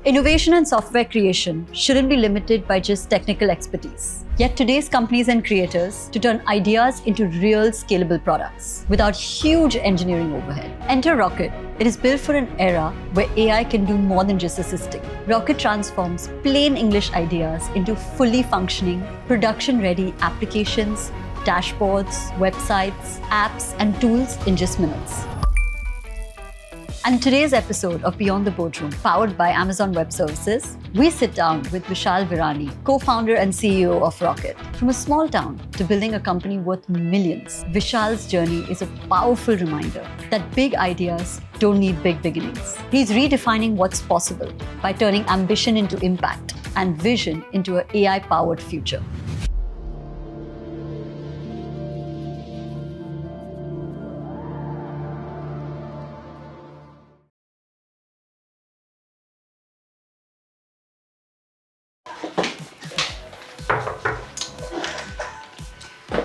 Innovation and software creation shouldn't be limited by just technical expertise. Yet today's companies and creators to turn ideas into real scalable products without huge engineering overhead. Enter Rocket. It is built for an era where AI can do more than just assisting. Rocket transforms plain English ideas into fully functioning, production-ready applications, dashboards, websites, apps, and tools in just minutes. And in today's episode of Beyond the Boardroom, powered by Amazon Web Services, we sit down with Vishal Virani, co-founder and CEO of Rocket. From a small town to building a company worth millions, Vishal's journey is a powerful reminder that big ideas don't need big beginnings. He's redefining what's possible by turning ambition into impact and vision into an AI-powered future.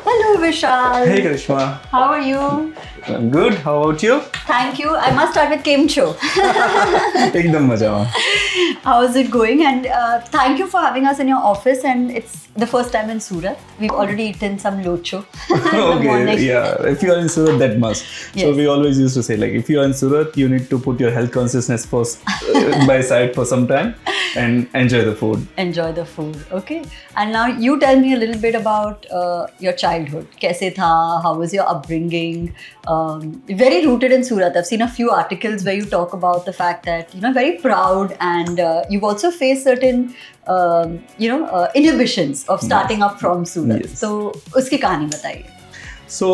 Hello Vishal. Hey Karishma. How are you? I'm good. How about you? Thank you. I must start with Kemcho. एकदम मजा में. How's it going? And thank you for having us in your office. And it's the first time in Surat. We've already eaten some locho. Okay, yeah. If you are in Surat, that must. Yes. So we always used to say, like, if you are in Surat, you need to put your health consciousness first by side for some time and enjoy the food. Enjoy the food. Okay. And now you tell me a little bit about your childhood. कैसे था? How was your upbringing? Very rooted in Surat. I've seen a few articles where you talk about the fact that very proud, and you've also faced certain inhibitions of starting up from Surat. Yes. So उसकी कहानी बताइए. So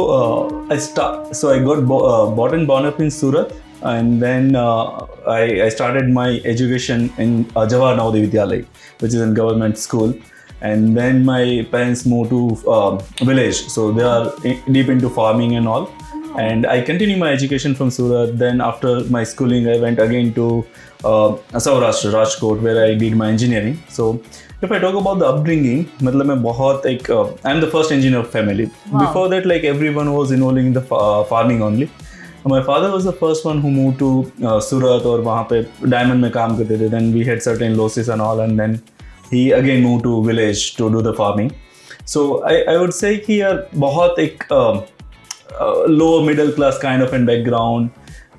I got bought and born up in Surat, and then I started my education in Jawahar Navodaya Vidyalaya, which is a government school. And then my parents moved to village, so they are deep into farming and all. And I continued my education from Surat. Then after my schooling, I went again to Saurashtra, Rajkot, where I did my engineering. So if I talk about the upbringing, मतलब मैं बहुत I'm the first engineer of family. Wow. Before that, like everyone was involved in the farming only. My father was the first one who moved to Surat, और वहाँ पे diamond में काम करते थे. Then we had certain losses and all, and then he again moved to village to do the farming. So I would say कि यार बहुत एक low middle class kind of a background.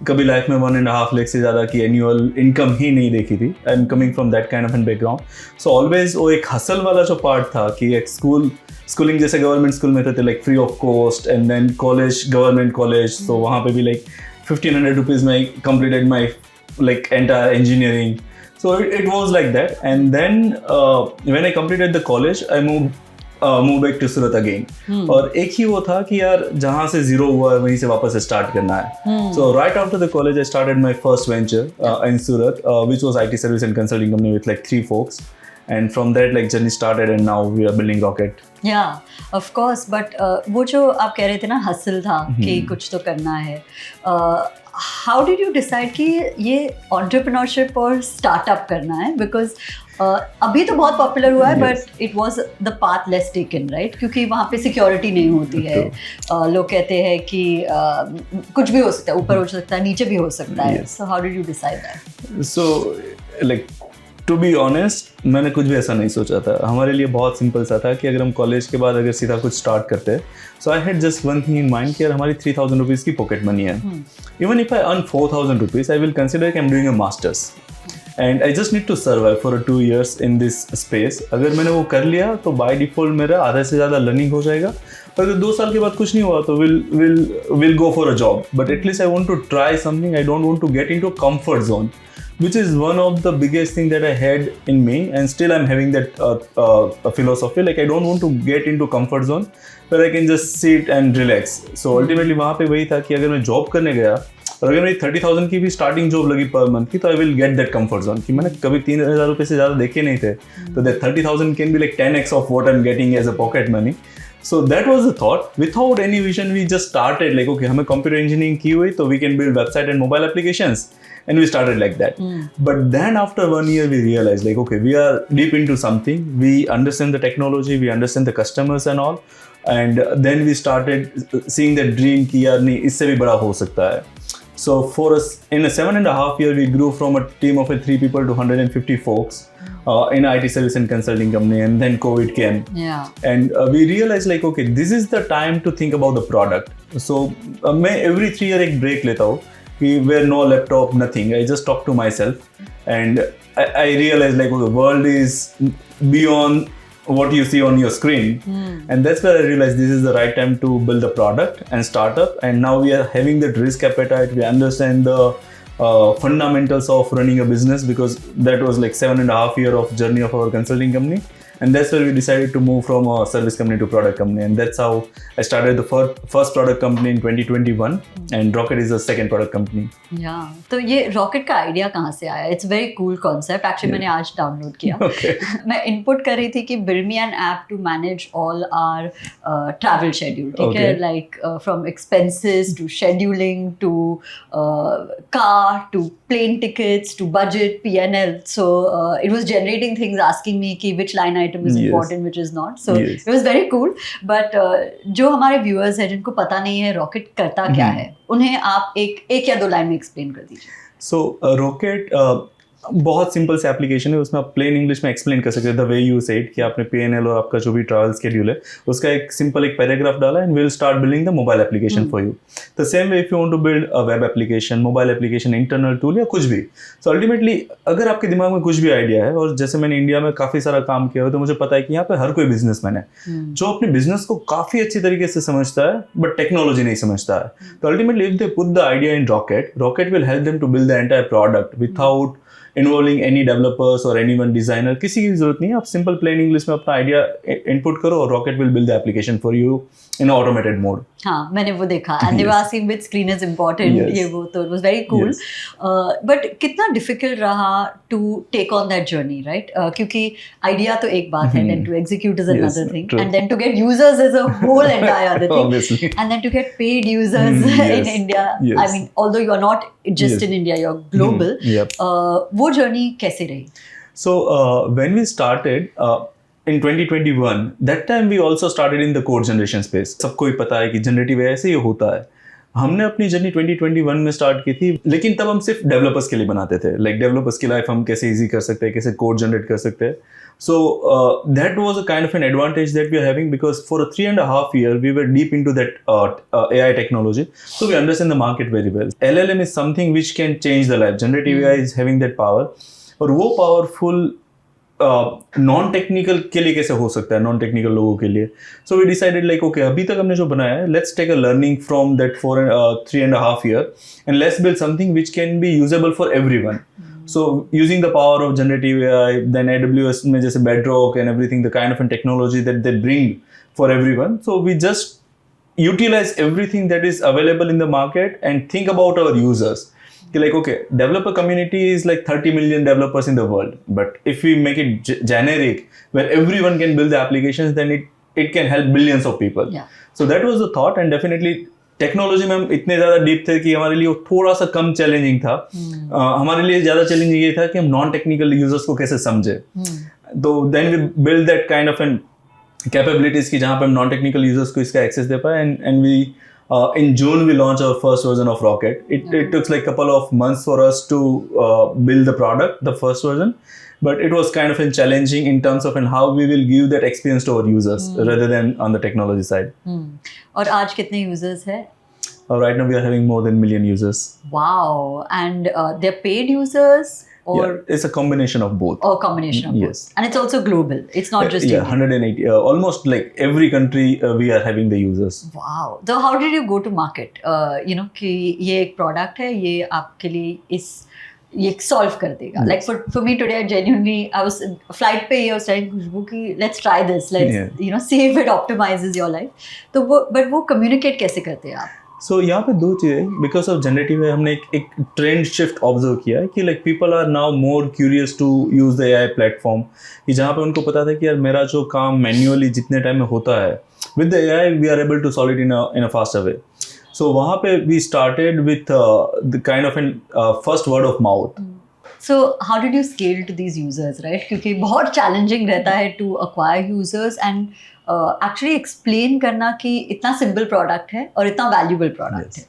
कभी लाइफ में 1.5 लाख से ज़्यादा की एनुअल इनकम ही नहीं देखी थी. I am coming from that kind of an background. So always वो एक हसल वाला जो पार्ट था कि एक स्कूलिंग जैसे गवर्नमेंट स्कूल में थे like free of cost, and then college government college, तो वहाँ पे भी लाइक 1500 रुपीज़ में completed my like entire engineering. So it was like that, and then when I completed the college, I moved back to Surat again. और एक ही वो था कि यार जहाँ से zero हुआ है वहीं से वापस स्टार्ट करना है. So right after the college, I started my first venture in Surat, which was IT service and consulting company with like 3 folks. And from that, like journey started, and now we are building Rocket. Yeah, of course. But वो जो आप कह रहे थे ना hustle था कि कुछ तो करना है. How did you decide कि ये entrepreneurship और startup करना है? Because अभी तो बहुत पॉपुलर हुआ है, but it was the path less taken, right? क्योंकि वहाँ पे सिक्योरिटी नहीं होती है. लोग कहते हैं कि कुछ भी हो सकता है, ऊपर हो सकता है, नीचे भी हो सकता है. So how did you decide that? So like to be honest, मैंने कुछ भी ऐसा नहीं सोचा था. हमारे लिए बहुत सिंपल सा था कि अगर हम कॉलेज के बाद अगर सीधा कुछ स्टार्ट करते हैं, so I had just one thing in mind कि यार हमारी 3000 रुपीज़ की पॉकेट मनी है. Even if I earn 4000 rupees, I will consider कि I am doing a master's, and I just need to survive for 2 years in this space. अगर मैंने वो कर लिया तो बाय डिफॉल्ट मेरा आधा से ज़्यादा लर्निंग हो जाएगा. और अगर 2 साल के बाद कुछ नहीं हुआ तो will go for a job. But at least I want to try something. I don't want to get in to comfort zone, which is one of the biggest thing that I had in me, and still I'm having that philosophy. Like I don't want to get into comfort zone where I can just sit and relax. So ultimately वहाँ पे वही था कि अगर मैं job करने गया और अगर मेरी 30,000 की भी स्टार्टिंग जॉब लगी पर मंथ की, तो I will get that comfort zone कि मैंने कभी 3,000 रुपये से ज़्यादा देखे नहीं थे. तो that 30,000 can be like 10x of what I'm getting as a pocket money. So that was the thought. Without any vision, we just started like, okay, हमें computer engineering की हुई तो we can build website and mobile applications. And we started like that. But then after 1 year, we realized like, okay, we are deep into something. We understand the technology, we understand the customers and all. And then we started seeing that dream कि यार नहीं इससे भी बड़ा हो सकता है. So for us, in a 7.5 year, we grew from a team of 3 people to 150 folks in IT service and consulting company, and then COVID came. Yeah. And we realized like, okay, this is the time to think about the product. So मैं every 3 year एक break लेता हूँ कि where no laptop, nothing. I just talk to myself, and I realized like, okay, world is beyond what you see on your screen. And that's where I realized this is the right time to build a product and start up. And now we are having that risk appetite. We understand the fundamentals of running a business, because that was like 7.5 year of journey of our consulting company. And that's where we decided to move from a service company to product company. And that's how I started the first product company in 2021. And Rocket is the second product company. Yeah. तो ये rocket का idea कहाँ से आया? It's very cool concept. Actually मैंने आज download किया. Okay. मैं इनपुट कर रही थी कि build me an app to manage all our travel schedule. ठीक है, like from expenses to scheduling to car to plane tickets to budget P&L. So it was generating things asking me कि which line item is important, which is not. So it was very cool. But जो हमारे viewers हैं जिनको पता नहीं है rocket करता क्या है, उन्हें आप एक या दो लाइन में एक्सप्लेन कर दीजिए. So रॉकेट बहुत सिंपल से एप्लीकेशन है. उसमें आप प्लेन इंग्लिश में एक्सप्लेन कर सकते हैं द वे यू सेड कि आपने P&L और आपका जो भी ट्रैवल स्केड्यूल है उसका एक सिंपल एक पैराग्राफ डाला, and will start building the mobile application for you. The same way if you want to build a web application, mobile application, internal tool या कुछ भी. सो अल्टीमेटली अगर आपके दिमाग में कुछ भी आइडिया है, और जैसे मैंने इंडिया में काफ़ी सारा काम किया है, तो मुझे पता है कि यहाँ पे हर कोई बिजनेसमैन है जो अपने बिजनेस को काफ़ी अच्छी तरीके से समझता है बट टेक्नोलॉजी नहीं समझता है. तो ultimately if they put the idea in Rocket will help them to build the entire product without involving any developers और एनी वन डिजाइनर. किसी की जरूरत नहीं है. आप सिंपल प्लेन इंग्लिश में अपना आइडिया इनपुट करो और Rocket will build the application for you in automated mode. हाँ, मैंने वो देखा. And they were asking which screen is important. ये वो तो it was very cool. But कितना डिफिकल्ट रहा to take on that journey, right? क्योंकि आइडिया तो एक बात है, then to execute is another thing, and then to get users is a whole entire other thing, and then to get paid users in India. I mean although you are not just in India, you're global. वो जर्नी कैसे रही? So when we started in 2021, that time we also started in the code generation space. सबको ही पता है कि generative AI से ये होता है. हमने अपनी जर्नी 2021 में स्टार्ट की थी, लेकिन तब हम सिर्फ डेवलपर्स के लिए बनाते थे. लाइक डेवलपर्स की लाइफ हम कैसे इजी कर सकते हैं, कैसे कोड जनरेट कर सकते हैं. So that was a kind of an advantage that we are having, because for a 3.5 year we were deep into that AI technology, so we understand the market very well. LLM is something which can change the life. Generative AI is having that power, और वो powerful non technical के लिए कैसे हो सकता है, non technical लोगों के लिए. So we decided like okay, अभी तक हमने जो बनाया है, let's take a learning from that 3.5 year and let's build something which can be usable for everyone. So using the power of generative AI, then AWS में जैसे Bedrock and everything, the kind of a technology that they bring for everyone. So we just utilize everything that is available in the market and think about our users. Like, okay, developer community is like 30 million developers in the world. But if we make it generic, where everyone can build the applications, then it can help billions of people. Yeah. So that was the thought, and definitely technology में हम इतने ज़्यादा deep थे कि हमारे लिए वो थोड़ा सा कम चैलेंजिंग था. हमारे लिए ज़्यादा चैलेंजिंग ये था कि हम नॉन टेक्निकल यूजर्स को कैसे समझे. तो then we build that kind of an capabilities की जहाँ पे हम नॉन टेक्निकल यूजर्स को इसका एक्सेस दे पाए. And we in June we launched our first version of Rocket. It took like couple of months for us to build the product, the first version, but it was kind of challenging in terms of how we will give that experience to our users rather than on the technology side. और आज कितने users है? Right now we are having more than 1 million users. Wow. And they're paid users? Or yeah, it's a combination of both. Or combination of yes. both. And it's also global. It's not just yeah, India. 180. Almost like every country we are having the users. Wow. So how did you go to market? You know कि ये एक product है, ये आपके लिए ये solve कर देगा. Like for me today, I was flight पे I was telling खुशबू कि let's try this. Let's see if it optimizes your life. तो वो communicate कैसे करते हैं आप? सो यहाँ पे दो चीज़ें, बिकॉज ऑफ जनरेटिव है, हमने एक ट्रेंड शिफ्ट ऑब्जर्व किया है कि like people are now more curious to use the AI platform. कि जहाँ पे उनको पता था कि यार मेरा जो काम मैन्युअली जितने टाइम में होता है, with the AI we are able to solve it in a faster way. So वहाँ पे we started with the kind of an first word of mouth. So how did you scale to these users, right? क्योंकि बहुत challenging रहता है to acquire users and actually explain करना कि इतना simple product है और इतना valuable product है.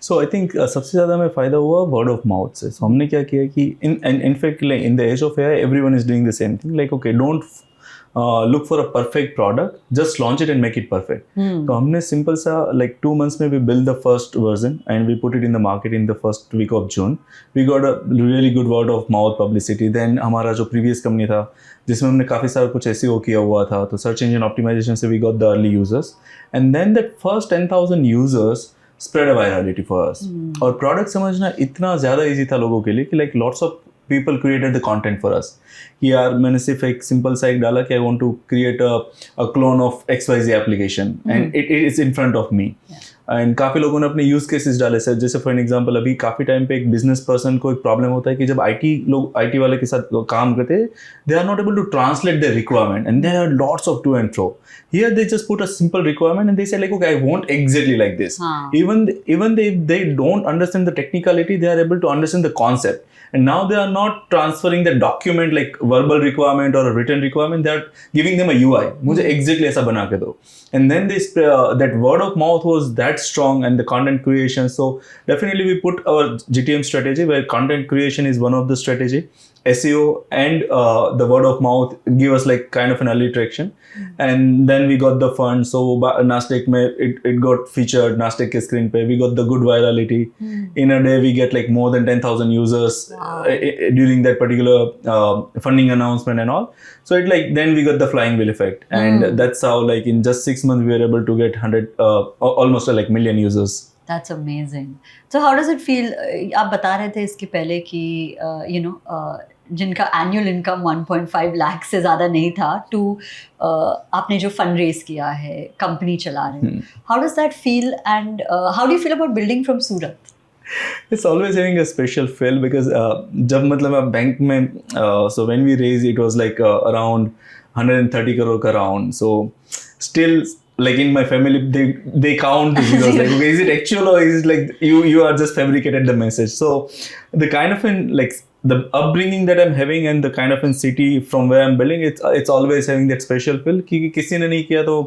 सो आई थिंक सबसे ज़्यादा हमें फ़ायदा हुआ वर्ड ऑफ माउथ से. सो हमने क्या किया कि in fact in the age of AI everyone is doing the same thing. Like okay, don't look for a perfect product, just launch it and make it perfect. तो हमने simple सा like 2 months में we built the first version and we put it in the market in the first week of June. We got a really good word of mouth publicity. Then हमारा जो previous company था जिसमें हमने काफ़ी सारा कुछ SEO किया हुआ था, तो search engine optimization से we got the early users, and then that first 10,000 users spread a virality for us. और product समझना इतना ज़्यादा easy था लोगों के लिए कि like lots of people created the content for us. कि यार मैंने सिर्फ एक सिंपल सा एक डाला कि I want to create a clone of XYZ application and it is in front of me. And काफ़ी लोगों ने अपने यूज केसेस डाले सर. जैसे फॉर एन एग्जांपल अभी काफ़ी टाइम पे एक बिजनेस पर्सन को एक प्रॉब्लम होता है कि जब आईटी वाले के साथ काम करते हैं, they are not able to translate the requirement and there are lots of to and fro. Here they just put a simple requirement and they say like, okay, I want exactly like this. Even they don't understand the technicality, they are able to understand the concept. And now they are not transferring the document like verbal requirement or a written requirement. They are giving them a UI. मुझे exactly ऐसा बना के दो. And then this that word of mouth was that strong and the content creation. So definitely we put our GTM strategy where content creation is one of the strategy. SEO and the word of mouth give us like kind of an early traction. And then we got the fund. So Nasdaq it got featured Nasdaq के screen पे. We got the good virality. In a day we get like more than 10,000 users during that particular funding announcement and all. So it like then we got the flying wheel effect, and that's how like in just 6 months we were able to get 100 almost like million users. That's amazing. So how does it feel? आप बता रहे थे इसके पहले कि जिनका annual income 1.5 lakh से ज़्यादा नहीं था टू आपने जो फंड रेज किया है, कंपनी चला रहे हैं. How does that feel and how do you feel about building from Surat? It's always having a special feel because जब मतलब आप बैंक में so when we raised it was like around 130 crore का round. So still like in my family they count the zeros like okay, is it actual or is it like you are just fabricated the message. So the kind of like the upbringing that I'm having and the kind of city from where I'm building, it's always having that special feel कि किसी ने नहीं किया तो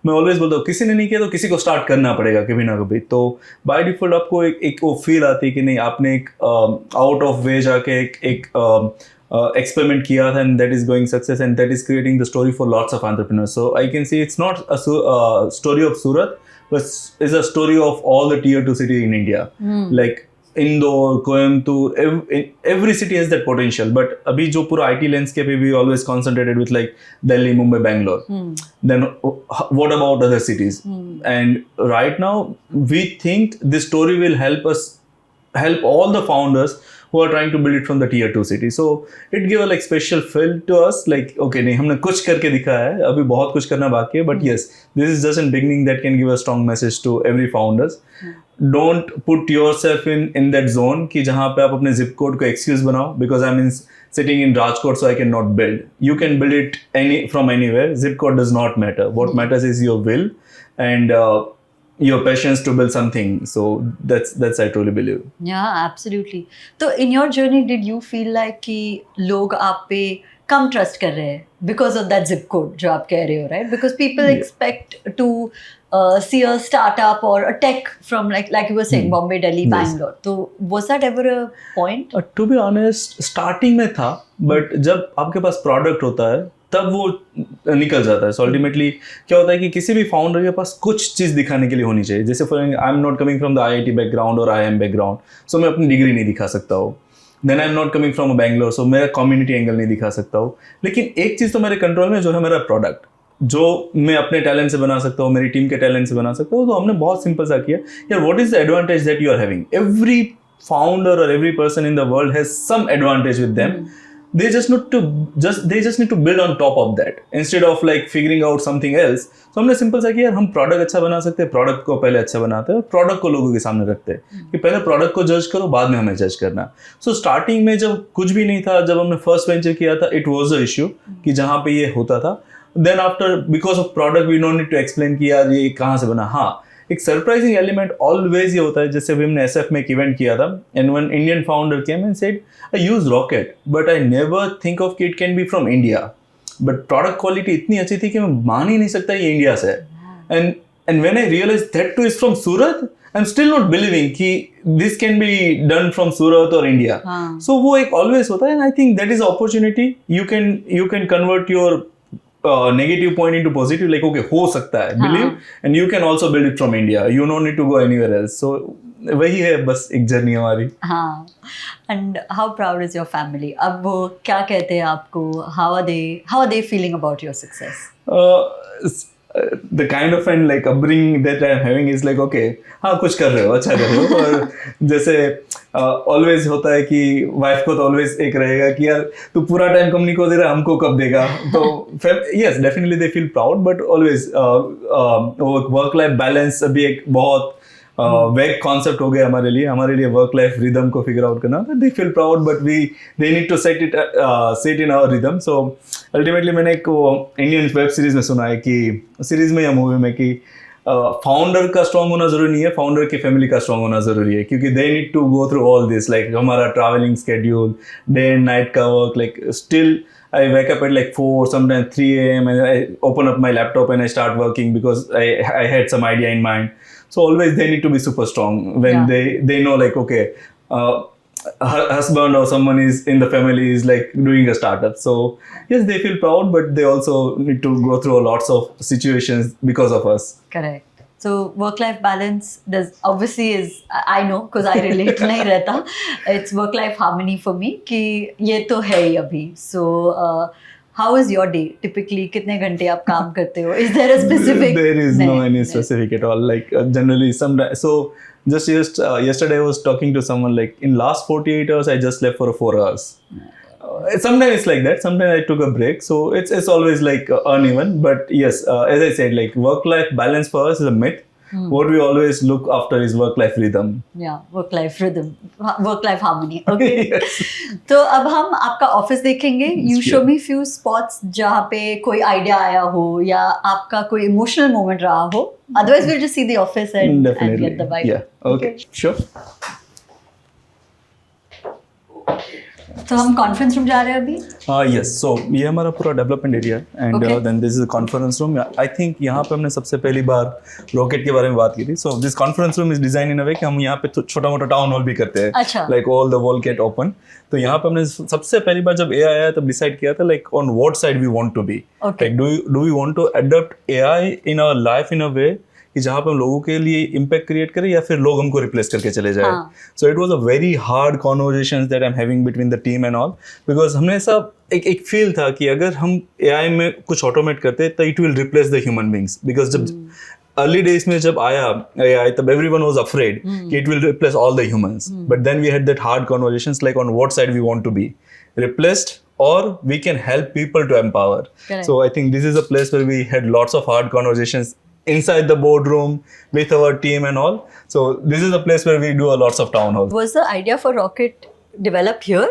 मैं always बोलता हूँ किसी ने नहीं किया तो किसी को स्टार्ट करना पड़ेगा कभी ना कभी. तो बाय डिफॉल्ट आपको एक वो फील आती है कि नहीं आपने एक आउट ऑफ वे जाके एक experiment किया था and that is going success and that is creating the story for lots of entrepreneurs. So I can see it's not a story of Surat, but it's a story of all the tier 2 cities in India. Like Indore, Coimbatore, every city has that potential. But अभी जो पूरा IT landscape है, we always concentrated with like Delhi, Mumbai, Bangalore. Then what about other cities? And right now we think this story will help all the founders who are trying to build it from the tier 2 city. So it gave a like special feel to us like okay नहीं हमने कुछ करके दिखाया है, अभी बहुत कुछ करना बाकी है, but yes, this is just a beginning that can give a strong message to every founders. Don't put yourself in that zone कि जहाँ पे आप अपने zip code को excuse बनाओ because I'm sitting in Rajkot so I cannot build. You can build it from anywhere. Zip code does not matter. What matters is your will and your passions to build something. So that's I truly believe. Yeah, absolutely. So in your journey, did you feel like कि लोग आप पे कम trust कर रहे हैं because of that zip code जो आप कह रहे हो, right? Because people expect to see a startup or a tech from like you were saying Bombay, Delhi, Bangalore. So was that ever a point? To be honest, starting में था, but जब आपके पास product होता है तब वो निकल जाता है. सो अल्टीमेटली क्या होता है कि किसी भी फाउंडर के पास कुछ चीज़ दिखाने के लिए होनी चाहिए. जैसे for I am not coming from the IIT background और IIM बैकग्राउंड, सो मैं अपनी डिग्री नहीं दिखा सकता हूँ. Then I am not coming from Bangalore, so मेरा कम्युनिटी एंगल नहीं दिखा सकता हूँ. लेकिन एक चीज़ तो मेरे कंट्रोल में जो है मेरा प्रोडक्ट, जो मैं अपने टैलेंट से बना सकता हूँ, मेरी टीम के टैलेंट से बना सकता हूँ. तो हमने बहुत सिंपल सा किया यार, what is the advantage that you are having. Every founder और every person in the world has some advantage with them. They just need to build on top of that instead of like figuring out something else. So हमने simple सा किया, हम product अच्छा बना सकते हैं, product को पहले अच्छा बनाते हैं और प्रोडक्ट को लोगों के सामने रखते हैं कि पहले प्रोडक्ट को जज करो, बाद में हमें जज करना. सो स्टार्टिंग में जब कुछ भी नहीं था, जब हमने फर्स्ट वेंचर किया था, इट वाज अ इश्यू कि जहाँ पे ये होता था. Then after because of product we don't need to explain कि यार ये कहाँ से बना. हाँ, एक सरप्राइजिंग एलिमेंट ऑलवेज ये होता है. जैसे अभी हमने SF में एक इवेंट किया था and one Indian founder came and said I use Rocket but I never think of कि it can be from India. But product quality इतनी अच्छी थी कि मैं मान ही नहीं सकता ये इंडिया से है. And when I realise that too is from Surat, I'm still not believing कि this can be done from Surat or India. हाँ. So वो एक always होता है, and I think that is opportunity. You can convert your negative point into positive. Like okay, हो सकता है, believe, and you can also build it from India. You don't need to go anywhere else. So वही है बस एक journey हमारी. हाँ. And how proud is your family? अब वो क्या कहते हैं आपको? How are they feeling about your success? The kind of and like upbringing that I'm having is like okay, हाँ कुछ कर रहे हो, अच्छा कर रहे हो. और जैसे ऑलवेज होता है कि वाइफ को तो ऑलवेज एक रहेगा कि यार तू पूरा टाइम कंपनी को दे रहा है, हमको कब देगा. तो yes definitely they feel proud, but always work life balance अभी एक बहुत वेग कॉन्सेप्ट हो गया हमारे लिए वर्क लाइफ रिदम को फिगर आउट करना. They feel proud but they need to set in our rhythm. So ultimately मैंने एक इंडियन वेब सीरीज में सुना है कि सीरीज में या मूवी में कि फाउंडर का स्ट्रांग होना जरूरी नहीं है, फाउंडर की फैमिली का स्ट्रांग होना जरूरी है, क्योंकि they need to go through all this. Like हमारा travelling schedule, day and night का work, like still I wake up at like 4, sometimes 3 a.m. and I open up my laptop and I start working because I had some idea in mind. So always they need to be super strong when they know like okay, her husband or someone is in the family is like doing a startup. So yes, they feel proud, but they also need to go through lots of situations because of us. Correct. So work-life balance is I know because I relate नहीं रहता. It's work-life harmony for me कि ये तो है ही अभी. So how is your day? Typically कितने घंटे आप काम करते हो? Is there a specific? There is no any specific at all. Like generally sometimes. So just yesterday I was talking to someone like in last 48 hours I just slept for 4 hours. Sometimes it's like that. Sometimes I took a break. So it's always like uneven. But yes, as I said, like work-life balance for us is a myth. What we always look after is work-life rhythm. Yeah, work-life rhythm, work-life harmony. Okay. Yes. तो अब हम आपका office देखेंगे. You show me few spots जहाँ पे कोई idea आया हो या आपका कोई इमोशनल मोमेंट रहा हो. Otherwise, we'll just see the office and get the vibe. Yeah. Okay. Sure. तो हम कॉन्फ्रेंस रूम जा रहे हैं अभी. यस. सो ये हमारा पूरा डेवलपमेंट एरिया है and then this is conference room. I think यहाँ पे हमने सबसे पहली बार रॉकेट के बारे में बात की थी. So this conference room is design in a way कि हम यहाँ पे छोटा मोटा टाउन हॉल भी करते हैं. अच्छा. Like all the wall get open. तो यहाँ पे हमने सबसे पहली बार जब AI आया तब डिसाइड किया था like on what side we want to be. Like do we want to adopt AI in our life in a way कि जहाँ पे हम लोगों के लिए इम्पैक्ट क्रिएट करें या फिर लोग हमको रिप्लेस करके चले जाए. So it was a very hard conversations that I am having between the team and all, because हमने ऐसा एक फील था कि अगर हम AI में कुछ ऑटोमेट करते तो it will replace the human beings. Because जब अर्ली डेज में जब आया AI तब एवरीवन वाज अफ्रेड कि it will replace all the humans. But then we had that hard conversations like on what side we want to be, replaced or we can help people to empower. Correct. So I think this is a place where we had lots of hard conversations inside the boardroom with our team and all. So this is a place where we do a lots of town halls. Was the idea for Rocket developed here?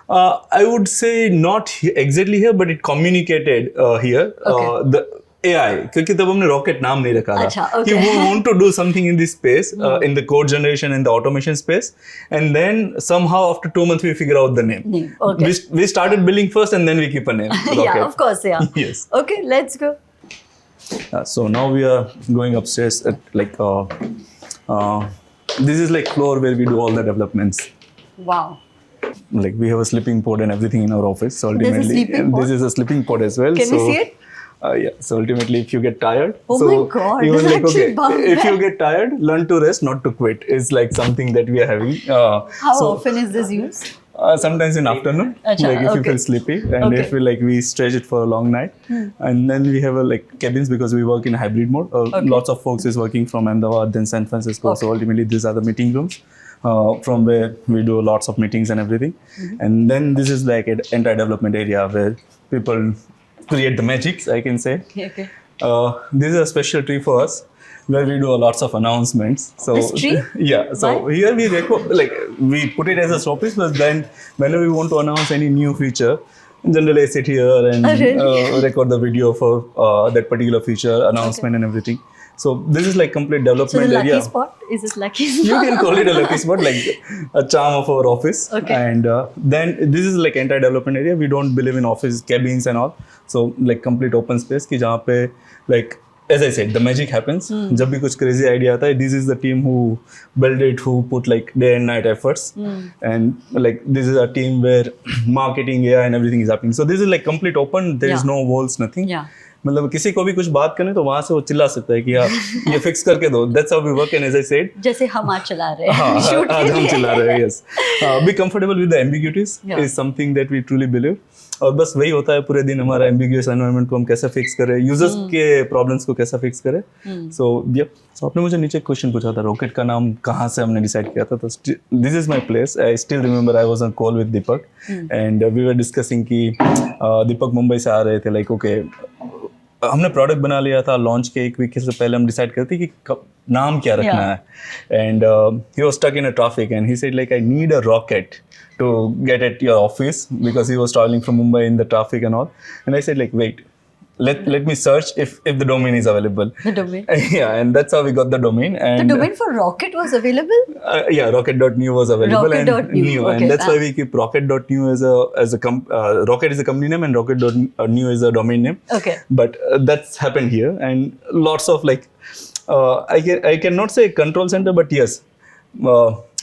I would say not exactly here, but it communicated here. Okay. The AI, क्योंकि तब हमने rocket नाम नहीं रखा था कि we want to do something in this space, in the code generation and the automation space, and then somehow after 2 months we figure out the name. Okay. We started building first and then we keep a name. Yeah, of course, yeah. Yes. Okay, let's go. So now we are going upstairs at like this is like floor where we do all the developments. Wow. Like we have a sleeping pod and everything in our office. So ultimately, this is a sleeping pod as well. Can we see it? Yeah. So ultimately, if you get tired, oh so my God, even like okay, if you back. get tired, learn to rest, not to quit. It's like something that we are having. How often is this used? Sometimes in afternoon, Achha, like if you feel sleepy, and if we stretch it for a long night, and then we have a like cabins because we work in hybrid mode. Lots of folks is working from Ahmedabad, then San Francisco. So ultimately, these are the meeting rooms. From where we do lots of meetings and everything, and then this is like an entire development area where people create the magics, I can say. Okay. This is a special tree for us where we do lots of announcements. So this tree? Yeah. So here we we put it as a showpiece, but then whenever we want to announce any new feature, generally I sit here and record the video for that particular feature announcement and everything. So this is like complete development area. So the lucky spot? Is it lucky spot? You can call it a lucky spot, like a charm of our office. Okay. And then this is like entire development area. We don't believe in office cabins and all. So like complete open space ki jahan pe like as I said, the magic happens. जब भी कुछ crazy idea आता है, this is the team who build it, who put like day and night efforts, and like this is a team where marketing, AI, and everything is happening. So this is like complete open. There is no walls, nothing. Yeah. मतलब किसी को भी कुछ बात करने तो वहां से वो चिल्ला सकता है कि यार ये फिक्स करके दो. That's how we work. And as I said, जैसे हम आज चला रहे हैं. हाँ, shoot के आज हम लिए. चिल्ला रहे हैं. Yes. Be comfortable with the ambiguities is something that we truly believe. और बस वही होता है पूरे दिन हमारा ambiguous environment को हम कैसे फिक्स करें, यूजर्स के प्रॉब्लम्स को कैसा फिक्स करें. सो आपने मुझे नीचे क्वेश्चन पूछा था रॉकेट का नाम कहाँ से हमने डिसाइड किया था. तो this is my place. I still remember I was on call with Deepak and we were discussing कि दीपक मुंबई से आ रहे थे. लाइक ओके, हमने प्रोडक्ट बना लिया था. लॉन्च के एक वीक से पहले हम डिसाइड करते कि नाम क्या रखना है. And he was stuck in a traffic and he said like I need a Rocket to get at your office because he was traveling from Mumbai in the traffic and all. And I said like, wait, let me search if the domain is available. The domain. Yeah, and that's how we got the domain. And the domain for Rocket was available? Yeah, rocket.new was available. Rocket.new. Okay. And that's why we keep rocket.new as a Rocket is a company name and rocket.new is a domain name. Okay. But that's happened here and lots of like I cannot say control center, but yes.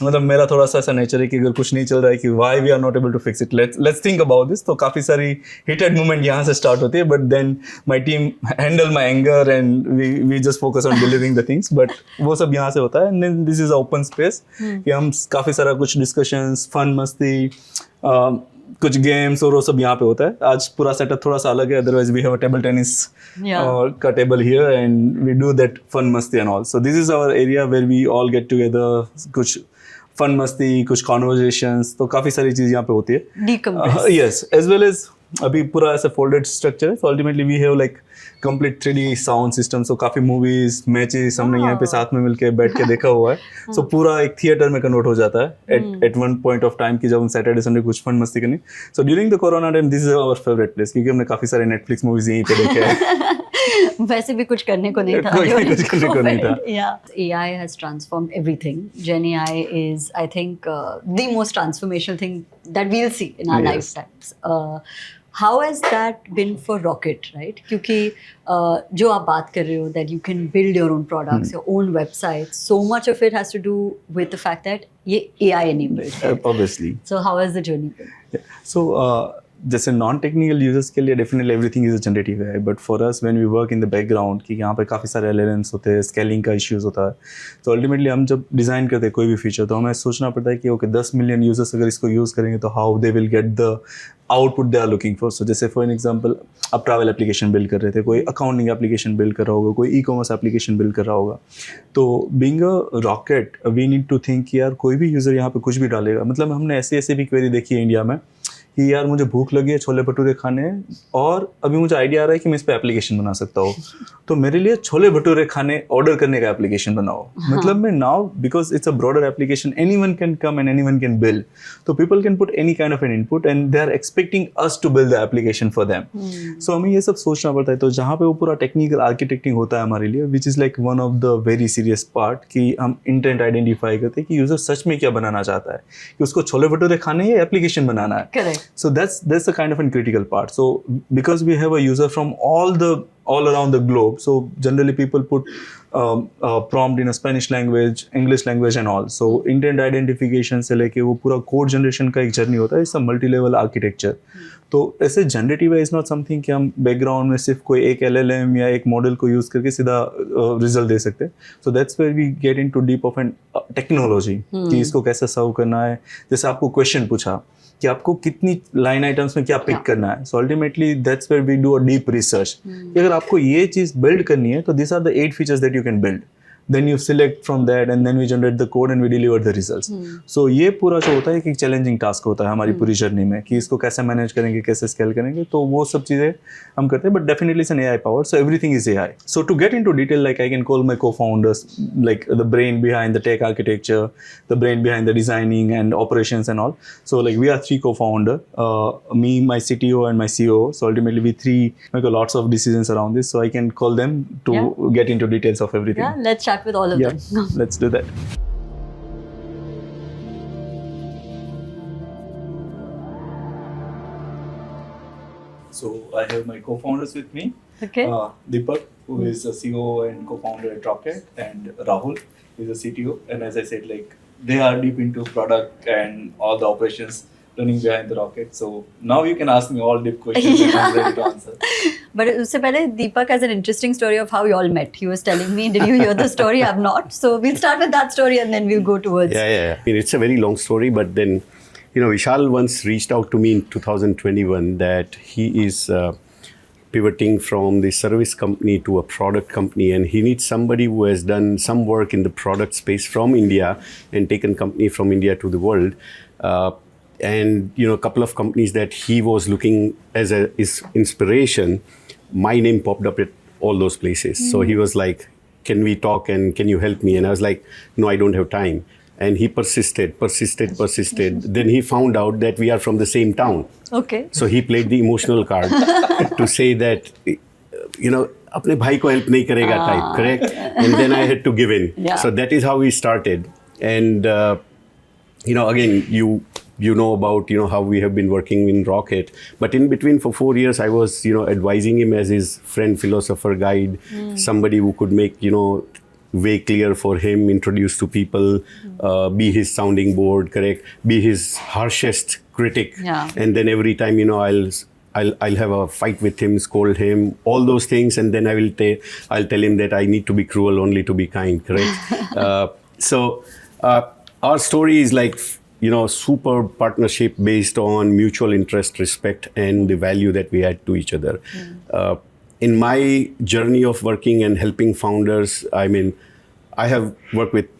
मतलब मेरा थोड़ा सा ऐसा nature है कि अगर कुछ नहीं चल रहा है कि why we are not able to fix it, let's think about this. तो काफ़ी सारी हीटेड मूवमेंट यहाँ से स्टार्ट होती है. But then my team handle my anger and we just focus on delivering the things. But वो सब यहाँ से होता है. And then this is a open space कि हम काफ़ी सारा कुछ डिस्कशंस, फन, मस्ती, कुछ गेम्स और वो सब यहाँ पे होता है. आज पूरा सेटअप थोड़ा सा अलग है. Otherwise we have a table tennis का table here and we do that fun मस्ती and all. So this is our area where we all get together. कुछ फन मस्ती, कुछ कॉन्वर्जेशंस, तो काफ़ी सारी चीज़ यहाँ पे होती है. यस, एज वेल एज अभी पूरा ऐसा फोल्डेड स्ट्रक्चर है. So ultimately we have like complete 3D sound system. So काफ़ी मूवीज, मैचेस हमने यहाँ पे साथ में मिलके बैठ के देखा हुआ है. सो पूरा एक थिएटर में कन्वर्ट हो जाता है at one point of time कि जब हम सैटरडे संडे कुछ फन मस्ती करनी. So during the corona time this is our favourite place क्योंकि हमने काफ़ी सारे नेटफ्लिक्स मूवीज यहीं पे देखे हैं. वैसे भी कुछ करने को नहीं था. कुछ करने को नहीं था. Yeah, AI has transformed everything. Gen AI is, I think, the most transformational thing that we'll see in our lifetimes. How has that been for Rocket, right? क्योंकि जो आप बात कर रहे हो that you can build your own products, your own websites. So much of it has to do with the fact that ये AI enabled है. Obviously. So how has the journey been? Yeah. So जैसे non technical users के लिए definitely everything is generative है. But for us when we work in the background कि यहाँ पे काफ़ी सारे एलएलएम्स होते हैं, स्केलिंग का इश्यूज होता है. तो अल्टीमेटली हम जब डिज़ाइन करते हैं कोई भी फीचर तो हमें सोचना पड़ता है कि ओके 10 मिलियन यूजर्स अगर इसको यूज़ करेंगे तो how they will get the output they are looking for. So जैसे फॉर एन एग्जाम्पल आप ट्रैवल एप्लीकेशन बिल्ड कर रहे थे, कोई अकाउंटिंग एप्लीकेशन बिल्ड कर रहा होगा, कोई ई कॉमर्स एप्लीकेशन बिल्ड कर रहा होगा. तो being a Rocket we need to think कि यार कोई भी यूज़र यहाँ पे कुछ भी डालेगा. मतलब हमने ऐसे भी क्वेरी देखी है इंडिया में कि यार मुझे भूख लगी है, छोले भटूरे खाने हैं और अभी मुझे आइडिया आ रहा है कि मैं इस पर एप्लीकेशन बना सकता हूँ. तो मेरे लिए छोले भटूरे खाने ऑर्डर करने का एप्लीकेशन बनाओ. मतलब मैं now because it's a broader application, anyone can come and anyone can build. तो people can put any kind of an input and they are expecting us to build the application for them. So हमें ये सब सोचना पड़ता है. तो जहाँ पे वो पूरा टेक्निकल आर्किटेक्टिंग होता है हमारे लिए, which is like one of the very serious part कि हम इंटेंट आइडेंटिफाई करते हैं कि यूजर सच में क्या बनाना चाहता है, कि उसको छोले भटूरे खाने या एप्लीकेशन बनाना है. Correct. So that's a kind of a critical part. So because we have a user from all around the globe, so generally people put prompt in a Spanish language, English language and all. So intent identification से लेके वो पूरा code generation का एक journey होता है. It's a multi-level architecture. तो ऐसे जनरेटिव है, इज नॉट समथिंग कि हम बैकग्राउंड में सिर्फ कोई एक LLM या एक मॉडल को यूज़ करके सीधा रिजल्ट दे सकते. So that's where we get into deep of an technology कि इसको कैसे सर्व करना है. जैसे आपको क्वेश्चन पूछा कि आपको कितनी लाइन आइटम्स में क्या पिक करना है. So ultimately that's where we do a deep research कि अगर आपको ये चीज़ बिल्ड करनी है तो this are the 8 features that you can build. then you select from that and then we generate the code and we deliver the results. So ये पूरा जो होता है कि चैलेंजिंग टास्क होता है हमारी पूरी जर्नी में कि इसको कैसे मैनेज करेंगे, कैसे स्केल करेंगे, तो वो सब चीज़ें हम करते हैं. But definitely it's an AI powered, so everything is AI. So to get into detail, like I can call my co-founders like the brain behind the tech architecture, the brain behind the designing and operations and all. So like we are 3 co-founders, me, my CTO and my CEO. So ultimately we 3 make a lots of decisions around this. So I can call them to get into details of everything. Yeah, let's chat with all of them. Let's do that. So I have my co-founders with me. Okay. Deepak, who is the CEO and co-founder at Rocket, and Rahul is the CTO. And as I said, like they are deep into product and all the operations running behind the Rocket. So now you can ask me all deep questions and I'm ready to answer. But उससे पहले Deepak has an interesting story of how you all met. He was telling me, did you hear the story? I've not. So we'll start with that story and then we'll go towards. Yeah. I mean, it's a very long story, but then, Vishal once reached out to me in 2021 that he is pivoting from the service company to a product company, and he needs somebody who has done some work in the product space from India and taken company from India to the world. And a couple of companies that he was looking as his inspiration, my name popped up at all those places. So he was like, can we talk and can you help me? And I was like, no, I don't have time. And he persisted. Then he found out that we are from the same town. Okay. So he played the emotional card to say that, अपने भाई को help नहीं करेगा type, correct? And then I had to give in. Yeah. So that is how we started. And, again, you know about, how we have been working in Rocket. But in between for 4 years, I was, advising him as his friend, philosopher, guide, somebody who could make, way clear for him, introduce to people, be his sounding board, correct? Be his harshest critic. Yeah. And then every time, I'll have a fight with him, scold him, all those things. And then I'll tell him that I need to be cruel only to be kind, correct? So our story is like, super partnership based on mutual interest, respect, and the value that we add to each other. In my journey of working and helping founders, I mean, I have worked with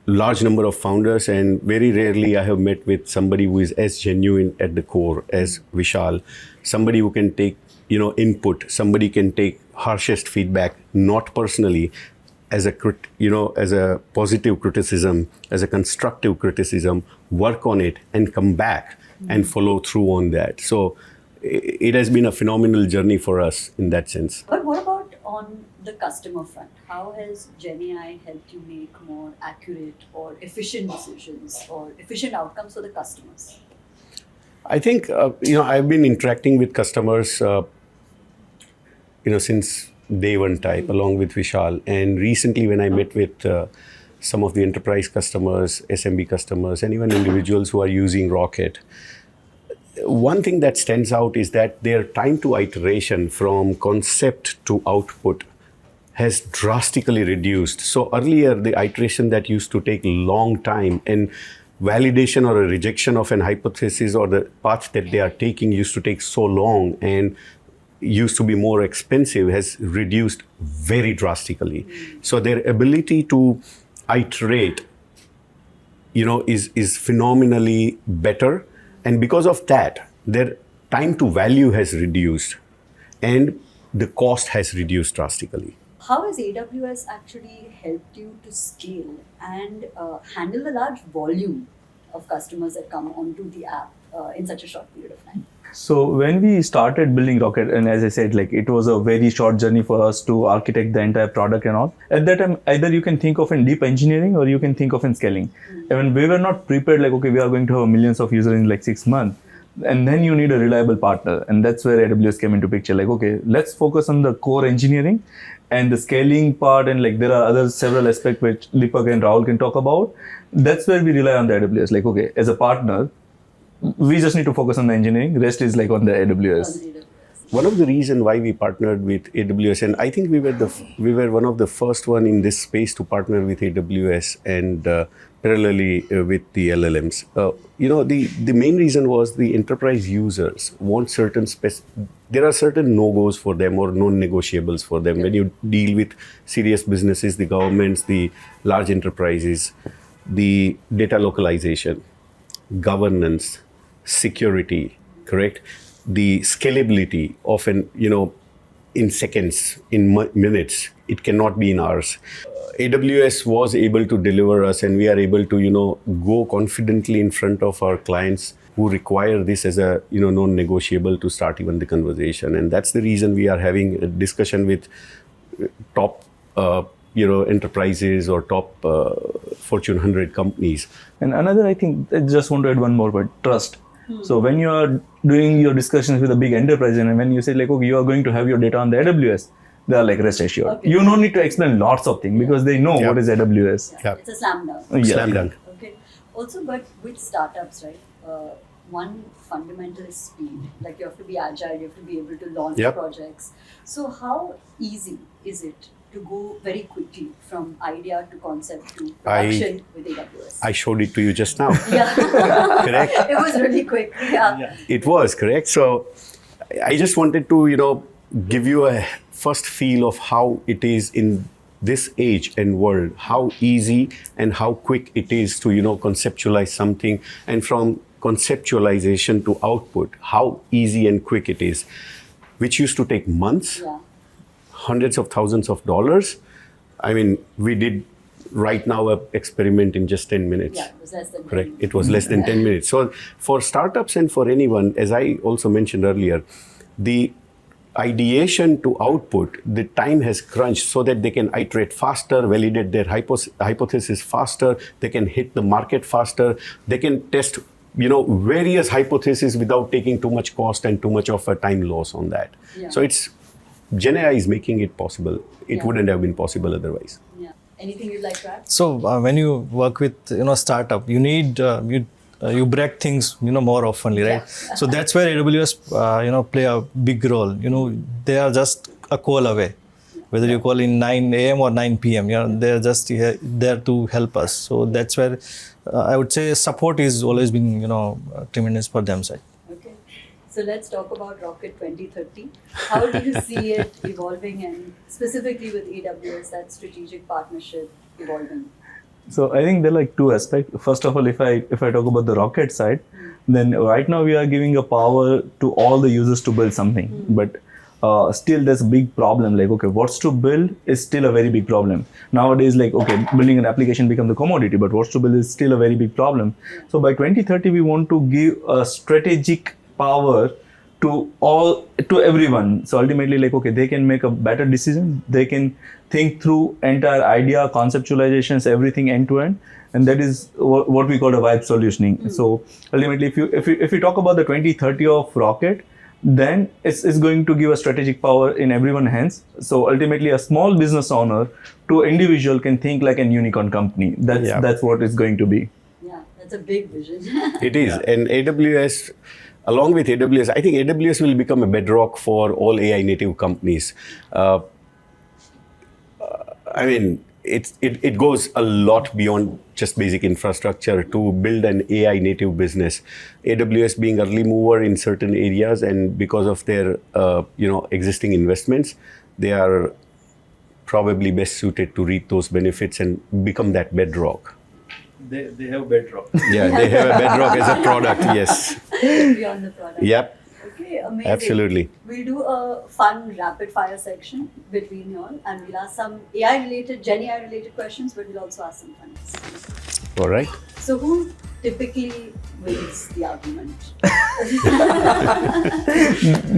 large number of founders, and very rarely I have met with somebody who is as genuine at the core as Vishal. Somebody who can take, input. Somebody can take harshest feedback, not personally, as a positive criticism, as a constructive criticism, work on it and come back and follow through on that. So it has been a phenomenal journey for us in that sense. But what about on the customer front? How has GenAI helped you make more accurate or efficient decisions or efficient outcomes for the customers? I think, I've been interacting with customers, since day one type, along with Vishal. And recently when I met with some of the enterprise customers, SMB customers, and even individuals who are using Rocket, one thing that stands out is that their time to iteration from concept to output has drastically reduced. So earlier, the iteration that used to take long time, and validation or a rejection of an hypothesis or the path that they are taking used to take so long and used to be more expensive, has reduced very drastically. So their ability to iterate, is phenomenally better. And because of that, their time to value has reduced and the cost has reduced drastically. How has AWS actually helped you to scale and handle the large volume of customers that come onto the app in such a short period of time? So when we started building Rocket, and as I said, like it was a very short journey for us to architect the entire product and all. At that time, either you can think of in deep engineering or you can think of in scaling. And we were not prepared like, okay, we are going to have millions of users in like 6 months. And then you need a reliable partner. And that's where AWS came into picture. Like, okay, let's focus on the core engineering and the scaling part. And like there are several aspects which Deepak and Rahul can talk about. That's where we rely on the AWS. Like, okay, as a partner, we just need to focus on the engineering. Rest is like on the AWS. One of the reasons why we partnered with AWS, and I think we were one of the first one in this space to partner with AWS and parallelly with the LLMs. The main reason was the enterprise users want there are certain no-goes for them or non-negotiables for them. When you deal with serious businesses, the governments, the large enterprises, the data localization, governance, security, correct? The scalability of in seconds, in minutes, it cannot be in hours. AWS was able to deliver us, and we are able to, go confidently in front of our clients who require this as a, non-negotiable to start even the conversation. And that's the reason we are having a discussion with top, enterprises or top Fortune 100 companies. And another, I think, I just want to add one more word, trust. So when you are doing your discussions with a big enterprise and when you say like, okay, you are going to have your data on the AWS, they are like, rest assured. Okay. You don't need to explain lots of things because they know Yeah. what is AWS. Yeah. It's a slam dunk. Yeah. Slam dunk. Okay. Also, but with startups, right? One fundamental is speed. Like you have to be agile. You have to be able to launch Yep. projects. So how easy is it to go very quickly from idea to concept to production with AWS? I showed it to you just now. Yeah. Correct? It was really quick. Yeah. It was, correct? So I just wanted to, give you a first feel of how it is in this age and world, how easy and how quick it is to, conceptualize something, and from conceptualization to output, how easy and quick it is, which used to take months, Yeah. hundreds of thousands of dollars. I mean, we did right now an experiment in just 10 minutes. Yeah. It was less than Correct. 10 It was less than 10 minutes. So for startups and for anyone, as I also mentioned earlier, the ideation to output, the time has crunched so that they can iterate faster, validate their hypothesis faster, they can hit the market faster, they can test various hypotheses without taking too much cost and too much of a time loss on that. Yeah. So GenAI is making it possible. It Yeah. wouldn't have been possible otherwise. Yeah. Anything you'd like to add? So when you work with startup, you need you break things more oftenly, right? Yeah. So that's where AWS play a big role. They are just a call away, whether you call in 9 a.m. or 9 p.m. They're just there to help us. So that's where I would say support is always been tremendous for them side. Okay. So let's talk about Rocket 2030. How do you see it evolving, and specifically with AWS, that strategic partnership evolving? So I think there are like two aspects. First of all, if I talk about the Rocket side, then right now we are giving a power to all the users to build something, but still there's a big problem. Like, okay, what's to build is still a very big problem. Nowadays, like, okay, building an application becomes a commodity, but what's to build is still a very big problem. So by 2030, we want to give a strategic power to everyone. So ultimately, like, okay, they can make a better decision. They can think through entire idea, conceptualizations, everything end to end. And that is what we call a vibe solutioning. So ultimately, if you talk about the 2030 of Rocket, then it's going to give a strategic power in everyone's hands. So ultimately, a small business owner to individual can think like an unicorn company. That's what it's going to be. Yeah, that's a big vision. It is. And AWS, along with AWS, I think AWS will become a bedrock for all AI native companies. I mean, it goes a lot beyond just basic infrastructure to build an AI native business. AWS being early mover in certain areas, and because of their existing investments, they are probably best suited to reap those benefits and become that bedrock. They have bedrock. Yeah, they have a bedrock as a product. Yes. Beyond the product. Yep. Okay, amazing. Absolutely. We'll do a fun rapid fire section between you all, and we'll ask some AI related, Gen AI related questions, but we'll also ask some fun ones. All right. So who typically wins the argument?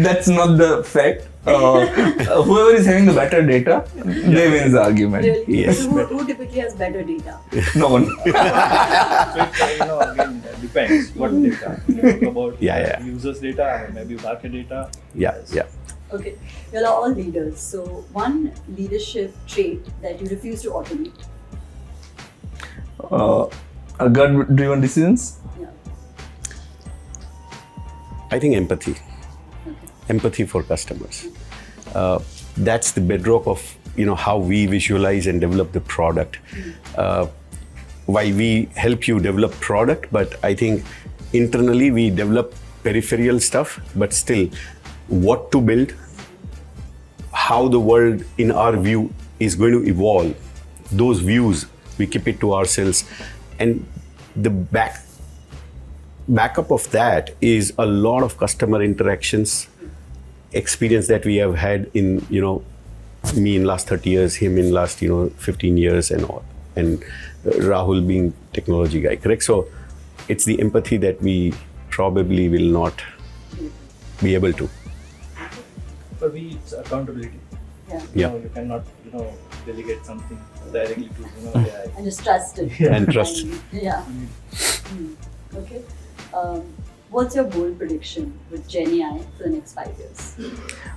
That's not the fact. Whoever is having the better data, they wins the argument. Really? Yes. So who typically has better data? No one. Again, depends what data. Talk about Yeah. users' data or maybe market data. Yeah. Yeah. Okay, you all are all leaders. So one leadership trait that you refuse to automate. Gut-driven decisions. Yeah. I think empathy. Okay. Empathy for customers. That's the bedrock of how we visualize and develop the product. Why we help you develop product, but I think internally we develop peripheral stuff, but still what to build, how the world in our view is going to evolve, those views we keep it to ourselves, and the backup of that is a lot of customer interactions, experience that we have had in me in last 30 years, him in last 15 years, and all, and Rahul being technology guy, correct? So it's the empathy that we probably will not be able to. For me, it's accountability. Yeah. Yeah. You cannot delegate something directly to AI. And just trust it. And trust. Yeah. Okay. What's your bold prediction with GenAI for the next 5 years?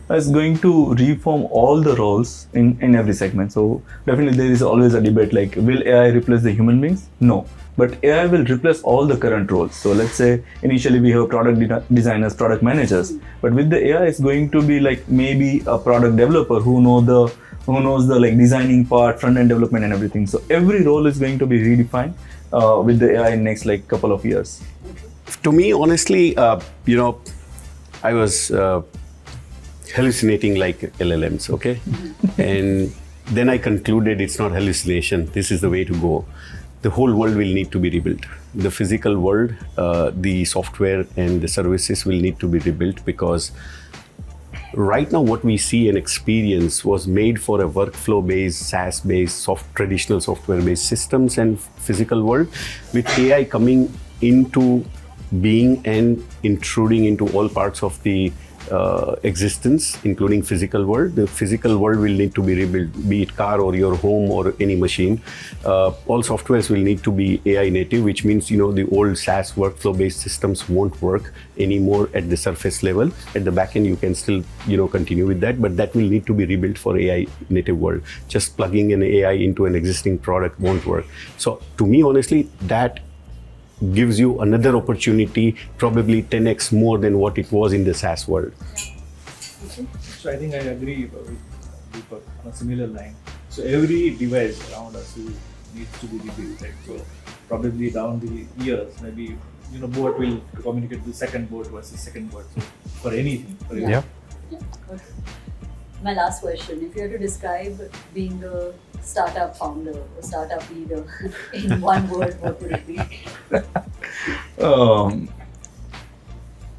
It's going to reform all the roles in every segment. So definitely there is always a debate like, will AI replace the human beings? No. But AI will replace all the current roles. So let's say initially we have product designers, product managers, but with the AI it's going to be like maybe a product developer who knows the like designing part, front end development and everything. So every role is going to be redefined with the AI in next like couple of years. To me, honestly, you know, I was hallucinating like LLMs, okay? And then I concluded it's not hallucination. This is the way to go. The whole world will need to be rebuilt. The physical world, the software and the services will need to be rebuilt, because right now what we see and experience was made for a workflow-based, SaaS-based, traditional software-based systems and physical world. With AI coming into being and intruding into all parts of the existence, including physical world, the physical world will need to be rebuilt, be it car or your home or any machine. All softwares will need to be AI native, which means, you know, the old SaaS workflow-based systems won't work anymore at the surface level. At the back end, you can still, you know, continue with that, but that will need to be rebuilt for AI native world. Just plugging an AI into an existing product won't work. So to me, honestly, that gives you another opportunity, probably 10x more than what it was in the SaaS world. So I think I agree with Deepak on a similar line. So every device around us needs to be rebuilt, right? So probably down the years, maybe, you know, board will communicate with second board versus second board. So for anything. Yeah. Okay. My last question: if you had to describe being a startup founder or startup leader in one word, what would it be?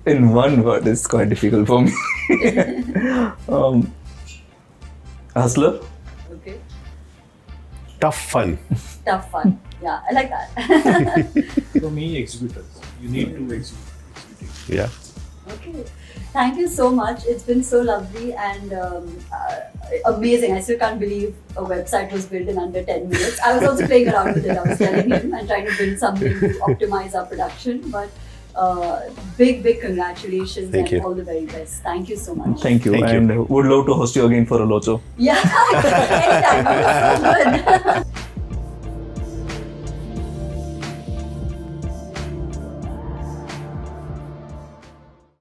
In one word, it's quite difficult for me. Hustler. Okay. Tough fun. Tough fun. Yeah, I like that. For me, executors. You need to execute. Yeah. Okay. Thank you so much. It's been so lovely and amazing. I still can't believe a website was built in under 10 minutes. I was also playing around with it. I was telling him and trying to build something to optimize our production. But big congratulations. Thank and you. all the very best. Thank you so much. Thank you. Thank you. And would love to host you again for a Locho. Yeah, anytime. It was so good.